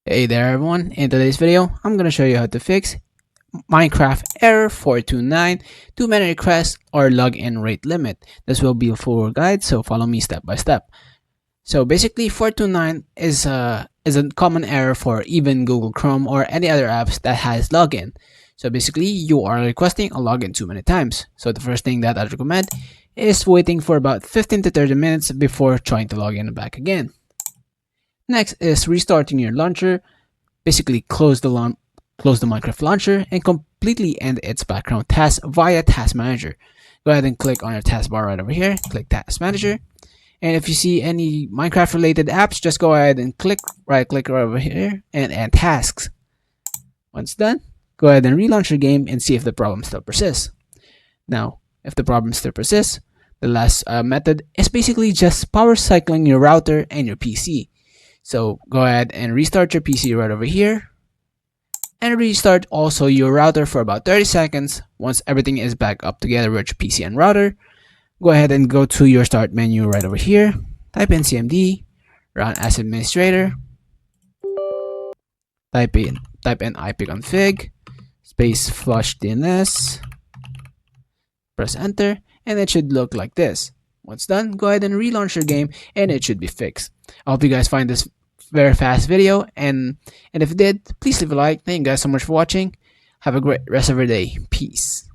Hey there everyone, in today's video I'm going to show you how to fix Minecraft error 429 too many requests or login rate limit. This will be a full guide, so follow me step by step. So basically 429 is a common error for even Google Chrome or any other apps that has login. So basically you are requesting a login too many times. So the first thing that I'd recommend is waiting for about 15 to 30 minutes before trying to log in back again. Next is restarting your launcher. Basically close the Minecraft launcher and completely end its background tasks via Task Manager. Go ahead and click on your taskbar right over here, click Task Manager. And if you see any Minecraft related apps, just go ahead and right click right over here and add tasks. Once done, go ahead and relaunch your game and see if the problem still persists. Now, if the problem still persists, the last method is basically just power cycling your router and your PC. So go ahead and restart your PC right over here and restart also your router for about 30 seconds. Once everything is back up together with your PC and router, go ahead and go to your start menu right over here, type in cmd, run as administrator, type in ipconfig space flush DNS, press enter, and it should look like this. Once done, go ahead and relaunch your game and it should be fixed. I hope you guys find this very fast video, and if you did, please leave a like. Thank you guys so much for watching. Have a great rest of your day. Peace.